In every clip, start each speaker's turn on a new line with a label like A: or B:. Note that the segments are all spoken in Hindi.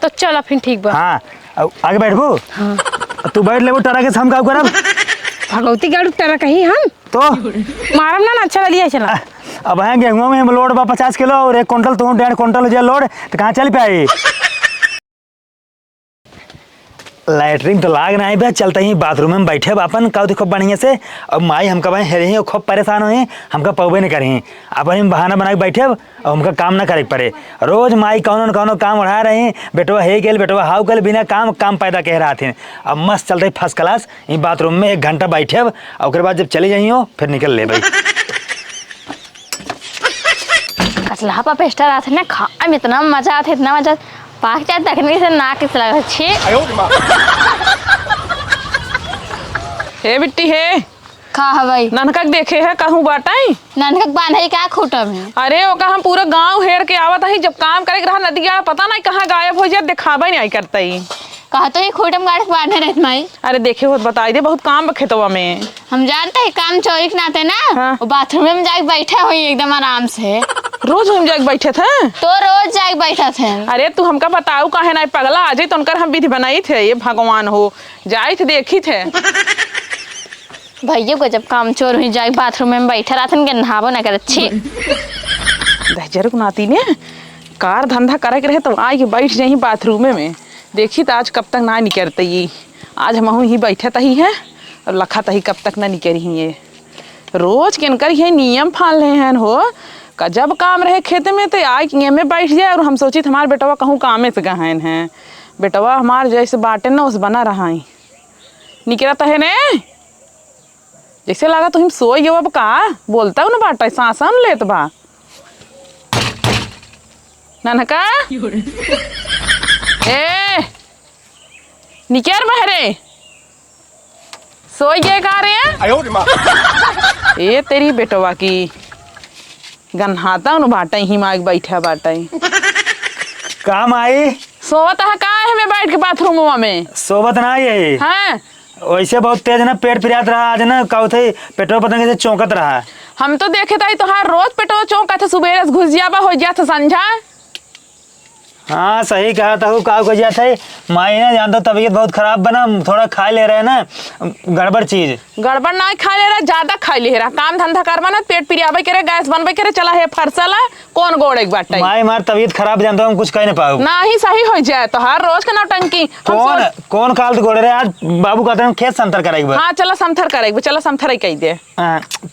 A: तो चल फिर ठीक बा।
B: हाँ आगे बैठबू।
A: हाँ
B: तू बैठ लेबू टरा के हम का करब।
A: भगवती गाड़ी टरा कहीं हम
B: तो
A: मारम ना ना चला लिया चला।
B: अब है गेहूं में लोड बा 50 किलो और 1 क्विंटल तू 1.5 क्विंटल हो जाए लोड तो कहाँ चल पाई। लैटरिन तो लाग नहीं बे चलते ही बाथरूम में बैठे अपन का खूब बढ़िया से। अब माई हमका भाई हेरे ही खूब परेशान हुए हमका पौबे नहीं करें अपन हम बहाना बना के बैठे और हमका काम ना करे पड़े। रोज माई कौनो न कौनो काम उड़ा रहे बेटवा हे गेल बेटवा हाउ कल बिना काम पैदा कह रहा थे। अब मस्त चलते फर्स्ट क्लास यहीं बाथरूम में 1 घंटा बैठे और बाद जब चले जाइयो फिर निकल ले भाई।
C: कसला पेस्टर आते ना खाए में इतना मजा आता इतना मजा पाक जाए देखने से नाक किस लगा छे।
D: हे बिट्टी हे
C: खा हवाई
D: ननकक देखे है कहूँ बाटाई
C: ननकक बांधे क्या खूटा में।
D: अरे ओका हम पूरा गांव हेर के आवत ही जब काम करे रहा नदिया पता नहीं कहाँ गायब हो जाए दिखावा नहीं करता ही
C: कहा तो ये खूटम गाड़ के बांधे रहते माई।
D: अरे देखे हो बताई दे बहुत काम खेतवा में
C: हम जानते हैं काम चोरी के नाते ना।
D: हाँ।
C: वो बाथरूम में जाके बैठे हुई एकदम आराम से।
D: रोज हम जाके बैठे थे
C: तो रोज जाके बैठा थे।
D: अरे तू हमका बताऊ काहे नहीं पगला आ जाए तो उनकर हम विधि बनाई थे ये भगवान हो जाए थे देखी थे।
C: भैया को जब काम चोर हुई जाके बाथरूम में बैठे रहते हैं नहाबो ना कर अच्छी
D: दहजर नाती ने कार धंधा करे के रहे तो आई के बैठ जाही बाथरूम में देखी तो आज कब तक ना निकलते ये आज हम ही बैठे तही है और लखा तही कब तक ना निकली ये रोज किनकर ये नियम फाल रहे हैं हो का जब काम रहे खेत में तो आए में बैठ जाए और हम सोची हमारे बेटवा कहूँ कामे से गहन है बेटवा हमारे जैसे बाटे ना उस बना रहा है निकला तो है ने जैसे लगा तो हम सोई गए अब का बोलता हूँ ना बाटा सांसन लेत बा ननका ए निकर बहरे सोई गए कहा रहे हैं। ए तेरी बेटवा की गन्हाता न बाटा ही माग बैठा बाटा
B: काम आई
D: सोवत है का है मैं बैठ के बाथरूम में
B: सोबत ना यही
D: हैं
B: वैसे बहुत तेज ना पेट फिरात रहा आज ना का थे पेट्रोल पतंग कैसे चौंकत रहा।
D: हम तो देखे था तोहार रोज पेटो चौंका था सुबह घुस जाबा हो गया था संझा।
B: हाँ सही कहा था का को जाता है माई ना जानता तबीयत बहुत खराब बना थोड़ा खा ले रहे ना गड़बड़ चीज
D: गड़बड़ ना खा ले रहा ज्यादा खा ले रहा काम धंधा करवा ना पेट पिरियाबे करे गैस बनबे करे चला है फरसला कौन गोड़ एक बाटा
B: माई मार तबीयत खराब जानता हूँ कुछ कह नहीं पाऊ
D: ना ही सही हो जाए तो हर रोज का नौटंकी
B: कौन काल गोड़े रहे आज बाबू कहते हैं खेत संतर करेगी।
D: हाँ चलो समथर करेगी चलो समथर ही कही दे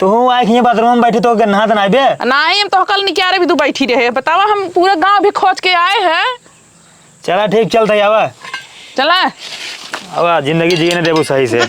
B: तू आए बाथरूम में बैठी तो नहा तो नहीं बे
D: नहीं हम तो कल निकारे भी तू बैठी रहे बतावा हम पूरा गाँव भी खोज के आए हैं।
B: चला ठीक चलता है आवा
D: चला
B: अब जिंदगी जीने देबू सही से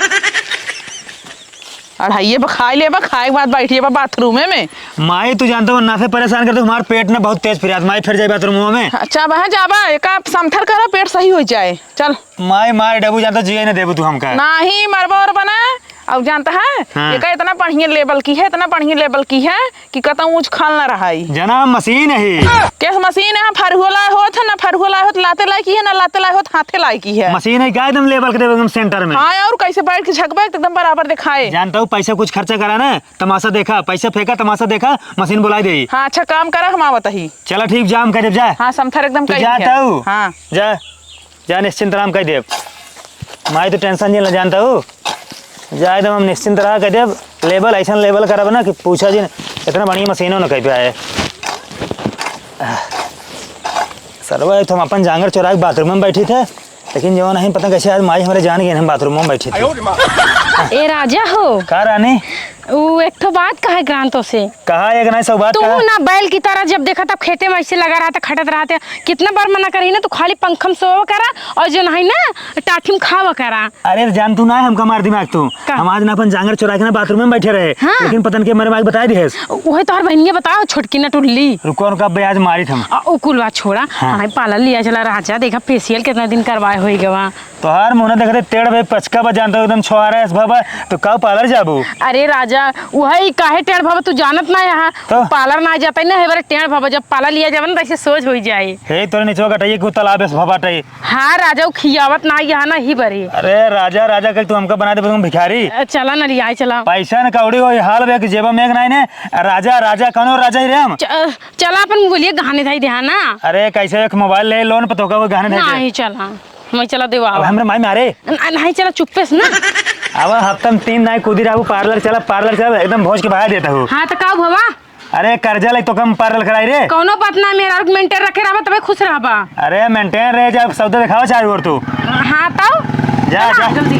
D: अढ़ाइए खाए ले खाए के बाद बैठिए बाथरूम में
B: माई तू जानता हूँ ना से परेशान करते हमारे पेट में बहुत तेज फिर माई फिर जाए बाथरूम में।
D: अच्छा वह जाबा एक समथर करा पेट सही हो जाए चल
B: माई मार डेबू जानता जिए ना देबू तू हमका
D: नहीं मरबा और बना अब जानता है
B: हाँ।
D: ये का इतना बढ़िया लेवल की है इतना बढ़िया लेवल की है कि कतौ ऊंच खाल ना रहा
B: जना मशीन है
D: कैस मशीन है फरहुला होत है ना फरहुला होत लाते लाई की है ना लाते लाई होत हाथे लाई की है
B: मशीन है क्या एकदम लेवल के एकदम सेंटर में।
D: हाँ और कैसे बैठ के झकबे एकदम बराबर दिखाए
B: जानता हूँ पैसा कुछ खर्चा करा ना तमाशा देखा पैसा फेंका तमाशा देखा मशीन बुलाई दे।
D: हाँ अच्छा काम करा हम आवत ही
B: चलो ठीक जाम कर जा।
D: हाँ समथर एकदम
B: तू जाता हूँ
D: हाँ
B: जा जा निश्चिंत राम कह दे माई तो टेंशन नहीं जानता हूँ जा एकदम हम निश्चिंत रहा कह देव लेवल ऐसा लेवल करब ना कि पूछा जी इतना बढ़िया मशीनों न कह पे आए सरवा तो हम अपन जांगर चौराहे बाथरूम में बैठी थे लेकिन जो नहीं पता कैसे आज माई हमारे जान गए हम बाथरूम में बैठे थे।
A: ए राजा हो
B: का रानी
A: वो एक तो बात कहा ग्रांतों से
B: कहा एक नहीं सब बात
A: तू
B: कहा
A: ना बैल की तरह जब देखा तब खेते में ऐसे लगा रहा था खटत रहा था कितना बार मना करी ना तू खाली पंखम सोवा करा और जो नहीं ना टाठिम खावा करा।
B: अरे जान तू ना है हमका मार दिमाग तू हम आज ना अपन जांगर चौराहे के ना बाथरूम में बैठे रहे।
A: हाँ?
B: लेकिन पतन के मेरे माई बता दी है
A: वही तो बहनिया बताओ छोटकी ना टुल्ली
B: रुको उनका ब्याज मारी थम
A: कुल बात छोड़ा हाँ पार्लर लिया चला राजा देखा फेशियल कितना दिन करवाए हो गवा
B: तो हर मुना देख रहे टेढ़ भाई पचका बा जानता एकदम छुआ रहा है बाबा तो कब पार्लर जाबू।
A: अरे राजा वही काहे टेढ़ भवा तू जानत ना यहाँ
B: तो?
A: पार्लर ना जाता ना है बारे टेढ़ भवा जब पाला लिया जावे ना तैसे सोच हो जाए।
B: हे तोरे नीचे कटाइए को तालाब है भबाटई।
A: हाँ राजा वो खियावत ना यहाँ ना ही बरे।
B: अरे राजा राजा कह तू हमका बना दे तुम भिखारी।
A: चला ना लिया चला
B: पैसा न कौड़ी हो हाल बे जेबा में नहीं ने राजा राजा कौन राजा ही रे हम।
A: चला अपन बोलिए गहने धाई ध्यान ना।
B: अरे कैसे एक मोबाइल ले लोन पर तो का वो गहने दे
A: नहीं चला मैं चला देवा
B: अब हमरे माई मारे
A: नहीं चला चुप्पे से ना।
B: अब हफ्ता में 3 नाई कूदी रहू पार्लर चला एकदम भोज के बहा देता हूँ।
A: हाँ तो का भवा
B: अरे कर्जा ले तो कम पार्लर कराई रे।
A: कौनो बात ना मेरा मेंटेन रखे रहा तबे खुश रहा।
B: अरे मेंटेन रहे जब सौदा दिखावा चाहे और तू
A: हाँ तब
B: जा जा
A: जल्दी।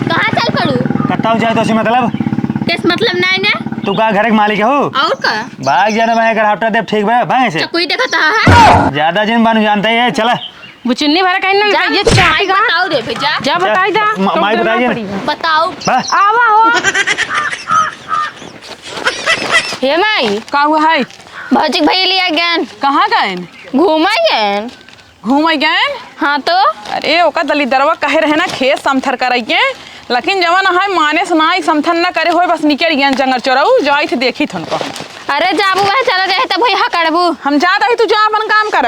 C: कहाँ चल पड़ू?
B: कट्टाऊ जाए तो उसी मतलब
C: किस मतलब नहीं ना?
B: तू का घर के मालिक हो
C: और का?
B: भाग जाना मैं अगर हफ्ता दे ठीक बा भाग से
C: कोई देखता है?
B: ज्यादा जिन बानू जानते है चला
A: बुचुन्नी भरा कहीं ना ये चाय का
C: बताओ रे भैया।
A: जा बताई दा
B: माई बताइए
C: बताओ।
B: बस
A: आवा हो हे माई
D: का हुआ है?
C: भौजिक भैया लिया ज्ञान
D: कहाँ गए?
C: घूमा ज्ञान
D: घूम गए?
C: हाँ तो
D: अरे ओका दलिदरवा कहे रहे ना खेत समथर कराइए लेकिन जवन है माने सुनाई समथन न करे होए बस निकल गया जंगल चोराऊ जाई थे देखी थन को।
C: अरे जाबू वह चला जाए तब भैया करबू।
D: हम जा रही तू जा अपन काम कर।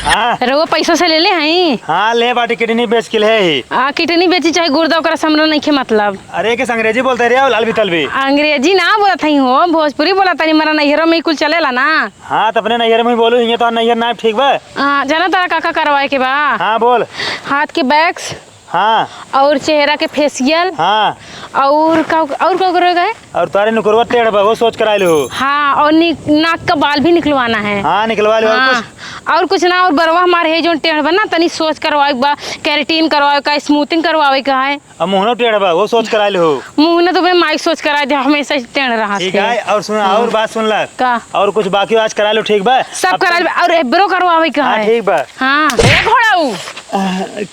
B: हाँ
A: अरे वो पैसा से ले ले हई
B: हाँ ले बाटी किडनी बेच के ले ही।
A: कितनी बेची चाहे गुर्दा ओकरा समरा नहीं खे मतलब।
B: अरे किस अंग्रेजी बोलते रे लाल भी तलबी।
A: अंग्रेजी ना बोला थी हो भोजपुरी बोला तनी मरा नैहरों में कुल चलेला ना।
B: हाँ तो अपने नैहर में ही बोलू ये तो नैहर ना ठीक बा।
A: जाना तारा काका करवाए के बा
B: हाँ बोल।
A: हाथ के बैग्स
B: हाँ
A: और चेहरा के फेशियल
B: हाँ
A: और क्या करोगे?
B: और तारे नुकुरवा टेढ़ बा वो सोच कर आए लो।
A: हाँ और नाक का बाल भी निकलवाना है।
B: हाँ निकलवा लो।
A: हाँ, और कुछ ना और बरवा हमारे है जो टेढ़ बना तनी सोच करवाए बा कैरेटीन करवाए का स्मूथिंग करवाए का है।
B: अब मुहनो टेढ़ बा वो सोच कर आए लो।
A: मुंह ने तो मैं माइक सोच कराए दे हमेशा टेढ़ रहा
B: ठीक है और सुन और बात सुन ला
A: का
B: और कुछ बाकी आज करा लो ठीक बा
A: सब कराए और एब्रो करवाए का
B: हाँ
A: है।
B: ठीक बा।
A: हाँ
D: ए घोड़ाऊ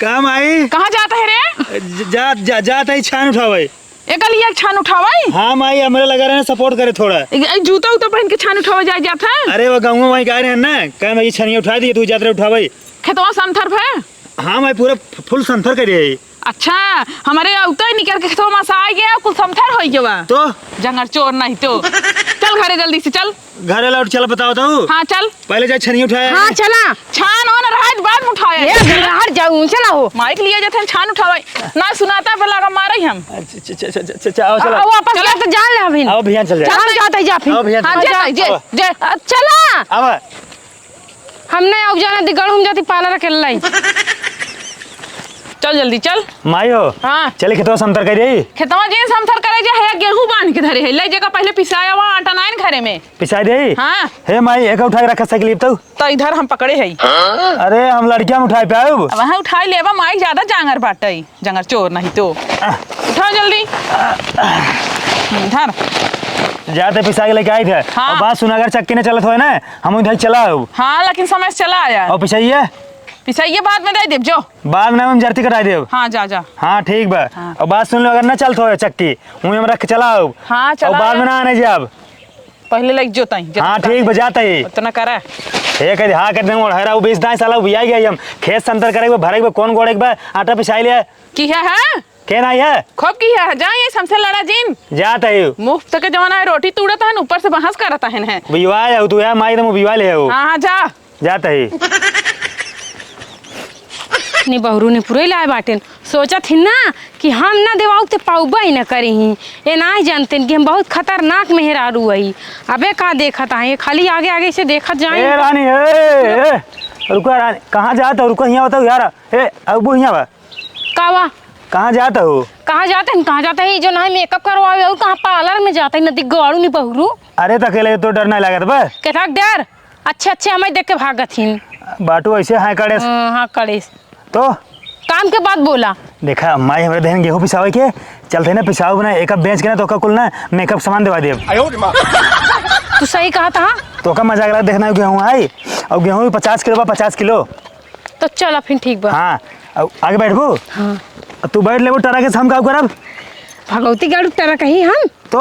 B: काम आई
D: कहाँ जाता है रे?
B: जा जा जाता ही छान उठावे।
D: एक लिया छान उठावाई?
B: हाँ माई हमारे लगा रहे हैं सपोर्ट करे थोड़ा।
D: जूता उता पहन के छान उठावा जाता है?
B: अरे वो गाँव वहीं कह रहे हैं ना कह मैं छनिया उठा दिए तू जाते उठावे।
D: खेतवा समथर है?
B: हाँ मैं पूरा फुल संथर करिए।
D: अच्छा हमारे उतर ही निकल के खेतवा में आ गया कुछ समथर हो गया
B: तो
D: जंगल चोर नहीं तो चल घरे जल्दी से चल।
B: घर लौट चल बताओ तो
D: हाँ चल
B: पहले जा छनिया उठाया।
A: हाँ चला
D: छान होना रहा बाद में उठाया
A: ये जाऊँ चला हो
D: माइक लिया जाते हैं छान उठावाई ना सुनाता है लगा मारे हम।
B: आओ चलो
A: वापस जा तो जान ले अभी
B: आओ भैया चल जाए।
A: हम जाते जा फिर
B: आओ भैया
D: हाँ जे
A: चला
B: अब
A: हमने अब जाना दिगड़ हम जाती पार्लर के लाई।
D: चल जल्दी चल।
B: माई हो
D: हाँ
B: चले खेतवा संतर करिए।
D: खेतवा जे समथर करे जे है गेहूं बांध के धरे है ले जगह पहले पिसाया हुआ आटा नाइन घरे में
B: पिछाई दे।
D: हाँ
B: हे माई एक उठा के रखा साइकिल
D: तो इधर हम पकड़े है।
B: अरे हम लड़कियां में उठाए पे आए
D: वहाँ उठाई लेवा माई ज्यादा जांगर बाटे जंगर चोर नहीं तो उठाओ जल्दी धर
B: जाते पिसा के लेके आए थे।
D: हाँ।
B: और बात सुना अगर चक्की ने चलत हो ना हम इधर चला
D: हाँ लेकिन समय से चला आया
B: और पिछाइए
D: पिसाइए बाद में दे देव जो
B: बाद में हम जर्ती कटा देव।
D: हाँ जा जा
B: हाँ ठीक बा।
D: हाँ।
B: और बात सुन लो अगर ना चलत हो चक्की वहीं में रख के चलाओ।
D: हाँ
B: और
D: चला
B: बाद में ना आने जाब।
D: पहले लग जोता ही
B: हाँ ठीक बा जाता ही
D: उतना करा
B: एक हाँ कर देंगे हरा वो 20 दाई साला भी आई गई हम खेत संतर करेंगे भरेंगे कौन गोड़े के बा आटा पिछाई लिया
D: की है
B: के ना है
D: खूब की है जा ये समसे लड़ा जीन
B: जाता ही
D: मुफ्त के जमाना है रोटी तोड़ता है ऊपर से बहस करता है
B: विवाह है तू यार माई तो विवाह ले
D: हाँ जा
B: जाता ही
A: अपनी बहरू ने पूरे लाए बाटेन सोचा थी ना कि हम ना देवाऊ ते पाऊबा ही ना करी ही ये ना ही जानते कि हम बहुत खतरनाक मेहरारू आई। अबे कहाँ देखा था ये खाली आगे आगे से देखा जाए।
B: ए रानी ए रुको रानी कहाँ जाता हो रुको यहाँ बताओ यार ए अब यहाँ बा
A: कावा
B: कहाँ जाता हो
A: कहाँ जाते हैं जो ना मेकअप करवाए और कहाँ पार्लर में जाते हैं नदी गाड़ू नहीं बहरू
B: अरे तो अकेले तो डर नहीं लगा था
A: कहता डर अच्छे हमें देख के भागत ही
B: बाटू ऐसे हाँ कड़े
A: हाँ कड़े
B: तो
A: काम के बाद बोला
B: देखा माई हमारे बहन गेहूँ पिसावे के चलते ना पिसाव बना एक बेच के ना तो कुल ना मेकअप सामान दिवा दे।
A: तू सही कहा था
B: तो का मजाक लगा देखना गेहूँ आई और गेहूँ 50 किलो बा 50 किलो।
A: तो चला फिर ठीक बा।
B: हाँ आगे बैठबू
A: हाँ
B: तू बैठ ले टरा के हम का करब
A: भगवती गाड़ू टरा कहीं हम
B: तो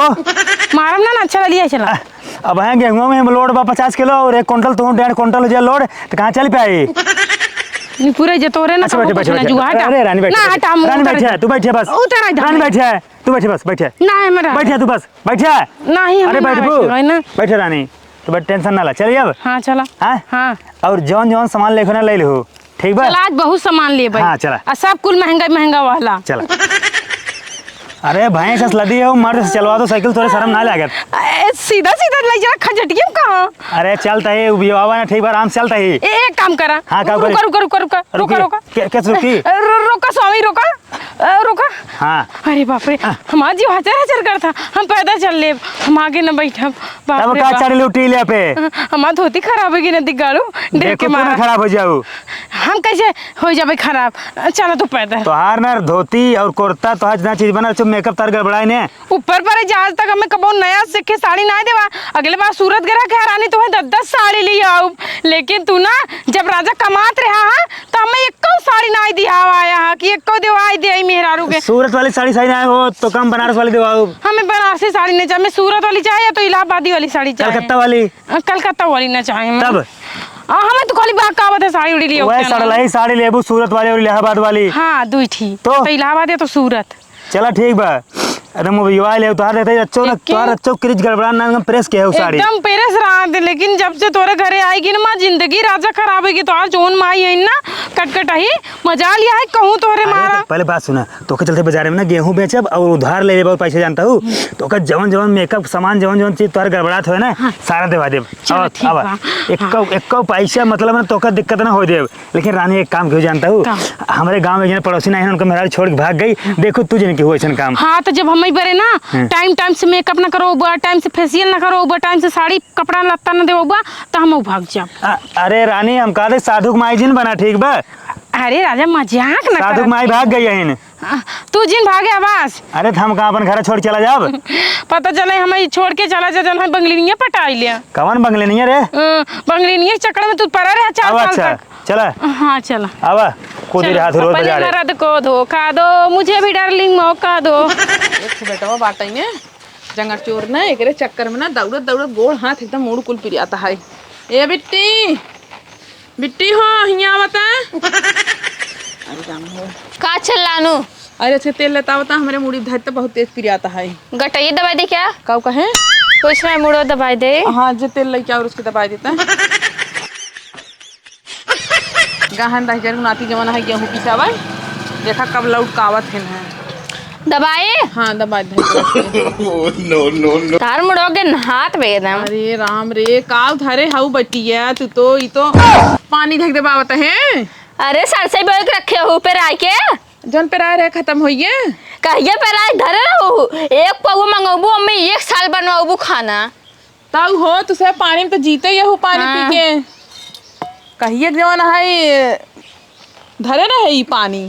A: मारम ना अच्छा लिया चला।
B: अब यहाँ गेहूँ में लोड बा 50 किलो और 1 क्विंटल तू 1.5 क्विंटल हो जाए लोड तो कहाँ चल पे आई
A: नहीं पूरा जतोरे ना
B: अच्छा
A: कबो
B: बैठे
A: कुछ
B: बैठे
A: ना जुआ हटा
B: अरे रानी बैठे
A: ना हटा मुंह
B: रानी
A: उतर
B: बैठे है, तू बैठे बस
A: उतर इधर।
B: रानी बैठे है, तू बैठे बस बैठे
A: ना है मेरा
B: बैठे तू बस बैठे
A: नहीं
B: अरे
A: हम
B: बैठ
A: ना
B: बू
A: बैठे ना
B: बैठे रानी तो बैठ टेंशन ना ला चलिए अब
A: हाँ चला
B: हाँ
A: हाँ
B: और जौन जौन सामान लेखो ना ले लो ठीक बा
A: चला आज बहुत सामान ले भाई
B: हाँ, चला।
A: और सब कुल महंगा महंगा वाला
B: चला अरे भैंस से लदी है मर्द से चलवा दो साइकिल थोड़े शर्म ना लागत
A: सीधा सीधा ले जा खंजटियम कहाँ
B: अरे चलता है ना ठीक बा आराम से चलता है
A: एक काम करा
B: हाँ, काम
A: रुका
B: करी।
A: रुका रुका रुका रुका रुका
B: कैसे रुकी
A: रोका स्वामी रोका रोका
B: हाँ
A: अरे बाप रे हमारा जीव हचर हचर कर था हम पैदल चल ले हम आगे न बैठब बाप
B: तब
A: रे
B: का
A: बाप।
B: चढ़ लुटी ले पे
A: हमारा धोती खराब होगी ना दिगाड़ू देख
B: देखो
A: के
B: तू ना
A: मारा
B: खराब हो जाऊ
A: हम कैसे हो जाबे खराब चलो तू पैदल
B: तोहार ना धोती और कुर्ता तोहार जितना चीज बना मेकअप तार गड़बड़ाए ने
A: ऊपर पर आज तक हमें कबो नया सीखे साड़ी ना देवा अगले बार सूरत गरा के रानी तुम्हें 10 साड़ी ली आओ लेकिन तू ना जब राजा कमात रहा है तो हमें एको साड़ी ना दिया आया है कि एको देवाई दे मेहरारू के
B: सूरत वाली साड़ी सही ना हो तो कम बनारस वाली दिवाओ
A: हमें बनारसी साड़ी नहीं चाहिए हमें सूरत वाली चाहिए या तो इलाहाबादी वाली साड़ी चाहिए
B: कलकत्ता वाली
A: कलकत्ता वाली ना चाहिए हमें।
B: तब
A: हमें तो खाली बात का है साड़ी उड़ी लियो
B: वह सड़लाई साड़ी लेबू सूरत वाली और इलाहाबाद वाली
A: हाँ दुई थी
B: तो?
A: इलाहाबाद या तो सूरत
B: चला ठीक बा अरे मोबाइल ले उतार देते अच्छो ना
A: एक के-
B: तोहार अच्छो क्रिज गड़बड़ा ना प्रेस के है वो साड़ी
A: एकदम पेरेस रहा थे लेकिन जब से तोरे घरे आएगी ना माँ जिंदगी राजा खराब होगी तो आज जोन माई है ना कटकट ही मजा लिया है कहूँ तोरे मारा
B: पहले बात सुना तो के चलते बाजार में ना गेहूं बेचब और उधार ले बहुत पैसे जानता हूँ तो का जवन जवन मेकअप सामान जवन जवन चीज तोहर गड़बड़ात हो ना सारा देवा देब
A: चलो, ठीक बा।
B: एक पैसा मतलब ना तो दिक्कत ना हो देब लेकिन रानी एक काम क्यों जानता हूँ
A: का?
B: हमारे गांव में जन पड़ोसी ना है उनका मेरा छोड़ के भाग गई देखो तू जिनकी हुआ ऐसा काम
A: हाँ तो जब हम बरे ना टाइम टाइम से मेकअप ना करो टाइम से फेशियल ना करो टाइम से साड़ी कपड़ा लत्ता ना देव तो हम भाग जाब
B: अरे रानी हम कहा थे साधु माई जिन बना ठीक बा
A: अरे राजा मजाक ना
B: साधु माई भाग गई है
A: तू जिन भागे आवाज
B: अरे हम कहाँ अपन घर छोड़ चला जाब
A: पता चले हमें छोड़ के चला जा जल हम बंगलिनिया पटाई लिया
B: कवन बंगले नहीं है रे
A: बंगलिनिया के चक्कर में तू पड़ा रहा 4
B: अब
A: साल
B: अच्छा
A: तक
B: चला
A: हाँ चला
B: आवा कूदी रहा रोज
A: अपने
B: बाजार
A: मर्द को धोखा दो मुझे भी डार्लिंग मौका दो
D: एक बेटवा बाटाई ने जंगल चोर ना एकरे चक्कर में ना दौड़त दौड़त गोड़ हाथ एकदम मुड़ कुल पिरियाता है ए बिट्टी बिट्टी हो हिया बता अरे जाम हो
C: का चलानू
D: अरे अच्छा तेल लेता बता हमारे मुड़ी धर तो बहुत तेज पिरियाता है
C: गटई दवाई दे क्या
D: कब कहे
C: कुछ नहीं मुड़ो दवाई दे
D: हाँ जो तेल लेके और उसके दबाई देता है गहन दही जरूर नाती जमाना है गेहूँ पिसावा देखा कब लौट कावत है
C: दवाई
D: हाँ दबाई दही
C: तार मुड़ोगे हाथ बेदम
D: अरे राम रे काव धरे हाउ बटिया तू तो ई तो पानी ढक दे बावत है
C: अरे सर से बोल के रखे हो पे आए के
D: जन पे रहे खत्म होइए
C: कहिए पे आए धरे रहू एक पगु मंगबू अम्मी 1 साल बनवाबू खाना
D: तब हो तुसे पानी में तो जीते ही हो पानी
C: हाँ।
D: पी के कहिए जवन है धरे रहे ई पानी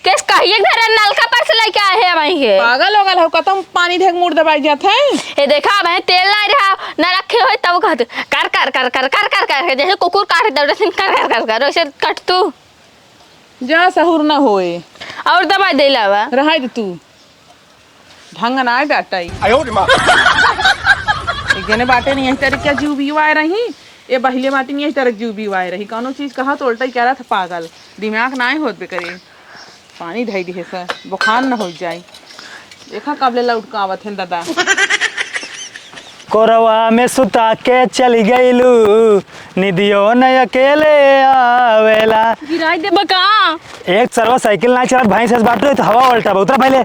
C: किस कहिए धरे नलका पर से लेके आए हैं वहीं के
D: पागल हो गल हो कतम पानी ढक मुड़ दबाई जात है
C: ये देखा अब तेल ना रहा ना रखे हो तब कहते कर कर कर कर कर कर कर जैसे कुकुर काट दौड़े सिंह कर कर कर कर वैसे कट तू
D: जा सहूर न होए
C: और दवाई दे लावा
D: रहा दे तू ढंग ना डाटाई एक जने बाटे नहीं तरह क्या जीव भी आए रही ये बहिले बाटी नहीं तरह जीव भी आए रही कौनो चीज कहा तो उल्टा ही कह रहा था पागल दिमाग ना होत बे करे पानी ढाई दिए सर बुखार न हो जाए देखा कबले लौट आवत है दादा
B: कोरवा में सुता के चली गईलू निदियो न अकेले आवेला
A: गिराई दे बका
B: एक सरवा साइकिल ना चला भाई से बात तो हवा उल्टा उतरा पहले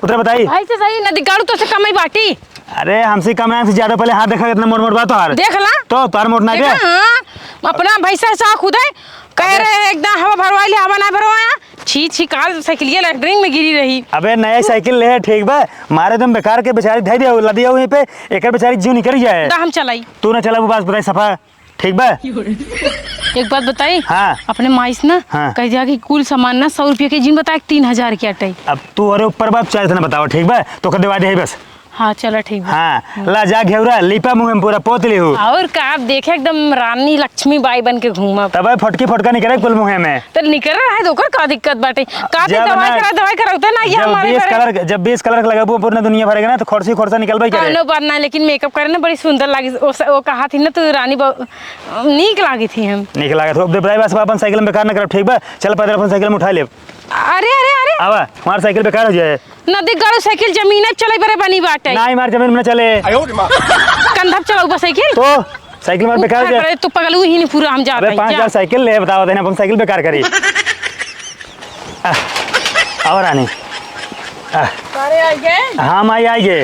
B: उतरा बताई
A: भाई से सही न दिगाड़ू तो से कमाई बाटी
B: अरे हमसे कम से ज्यादा पहले हाथ देखा कितना मोड़ मोड़ बात तो
A: देख ला
B: तो तार मोड़ना
A: देखा
B: है
A: हाँ अपना भैंसा सा खुद है कह रहे एकदम हवा भरवाई हवा ना भरवाया छी छी काल साइकिलिया लैटरिंग में गिरी रही
B: अबे नया साइकिल ले ठीक बा मारे तुम बेकार के बेचारी धै दिया लदिया वहीं पे एक बेचारी जीव निकल जाए
A: दा हम चलाई
B: तू ना चला वो बात बताई सफा ठीक बा
A: एक बात बताई
B: हाँ।
A: अपने माइस ना
B: हाँ।
A: कह दिया कि कुल सामान ना 100 रुपये के जिन बताया 3000 की अटाई
B: अब तू अरे ऊपर बात चाहे ना बताओ ठीक बा तो कर दे बस
A: हाँ चलो ठीक बा।
B: हाँ ला जा घेवरा लिपा मुँह में पूरा पोत ली हूँ
A: और का आप देखे एकदम रानी लक्ष्मी बाई बन के घूमब
B: तब फटकी फटका निकले कुल मुँह में।
A: तो निकल रहा है तो ओकर का दिक्कत बाटे का ते
B: जब
A: दवाई कराते ना ये हमारे घरे
B: जब 20 कलर लगाबू पूरा दुनिया भरेगा ना तो खर्ची खर्चा निकलबे करे।
A: कोनो बात ना, लेकिन मेकअप करे ना बड़ी सुंदर लागी। वो कहा थी ना तो रानी नीक लागी थी हम।
B: निक लागत हो बताई बस अपन साइकिल में बेकार ना करब ठीक बा। चल पैदल अपन साइकिल में उठा ले।
A: अरे अरे अरे
B: आवा हमार साइकिल बेकार हो जाए।
A: नदी गाड़ो साइकिल जमीन चले बरे बनी बाटे
B: नहीं मार जमीन में चले
A: कंधा चलाऊ बस साइकिल
B: तो साइकिल मार बेकार हो जाए।
A: तू पगलू ही नहीं पूरा हम जाते
B: 5000 साइकिल ले बताओ देना अपन साइकिल बेकार करी। और आने
D: अरे आई गए
B: हाँ माई आई गए।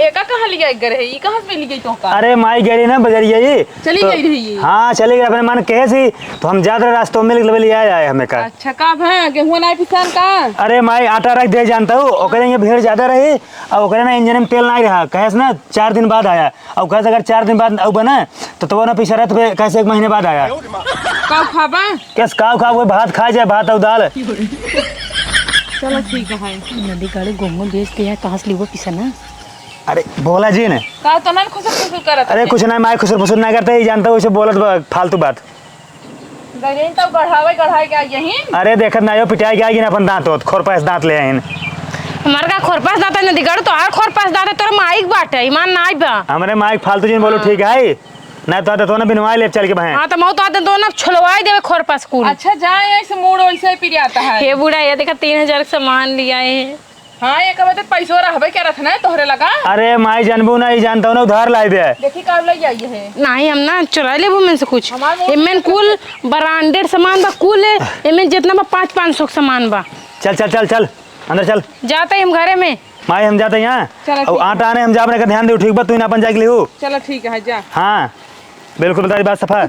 D: एका कहाँ लिया एक गए ये कहाँ से मिल गई तो का
B: अरे माई गई ना बजरिया जी
D: चली
B: तो,
D: गई रही ये।
B: हाँ चली गई अपने मन कहे सी तो हम ज्यादा रास्तों में ले आए हमें का।
D: अच्छा कब है गेहूं नहीं पिसान का
B: अरे माई आटा रख दे जानता हूँ ओकरे ये भीड़ ज्यादा रही और ओकरे ना इंजन में तेल नहीं रहा कहे ना 4 दिन बाद आया और कहे अगर 4 दिन बाद बना तो वो ना पीछे रहे तो कैसे 1 महीने बाद आया।
D: कब खाबा
B: कैस काव खाओ वो भात खा जाए भात और दाल।
D: चलो ठीक है
A: नदी गाड़ी गोमो बेचते हैं कहाँ से लीबो पिसा ना।
B: अरे बोला जी ने
D: का तो ना खुश करत
B: अरे कुछ नहीं माई खुसर फुसर नहीं करते ही जानता हूँ उसे बोलत फालतू बात।
D: गई तब गढ़ाई के यही
B: अरे देखत ना यो पिटाई गई ना अपन दांत खोर पास दांत ले आइन
A: हमार का खोरपास दाता नदी गाड़ो तो हर खोरपास दाता तोरा माइक बाटे ईमान ना आई बा।
B: हमारे माइक फालतू जी बोलो ठीक है ना तो ना बिनवाई ले चल के बहन।
A: हाँ तो मैं तो आते तो ना छुलवाई देवे खोरपास कुल।
D: अच्छा जाए ऐसे मूड वैसे ही पिरी आता है।
A: हे बुढ़ा ये देखा 3000 का सामान लिया है।
D: हाँ ये कब पैसों रहबे क्या रखना है तोहरे लगा।
B: अरे माई जानबू ना जानता हूँ ना उधार लाई बे।
D: देखी कब ले आई है
A: नहीं हम ना चुरा ले में से कुछ
D: हमार मोर-
A: इमें कुल ब्रांडेड सामान बा कुल इमें जितना बा 500 सामान बा।
B: चल चल चल चल अंदर चल
A: जाते हम घरे में
B: माई हम जाते यहाँ
D: चलो ठीक
B: और आटा आने हम जाने का ध्यान दे ठीक बा तू अपन जाके लिहू।
D: चलो ठीक है जा
B: हाँ बिल्कुल बताई बात सफा।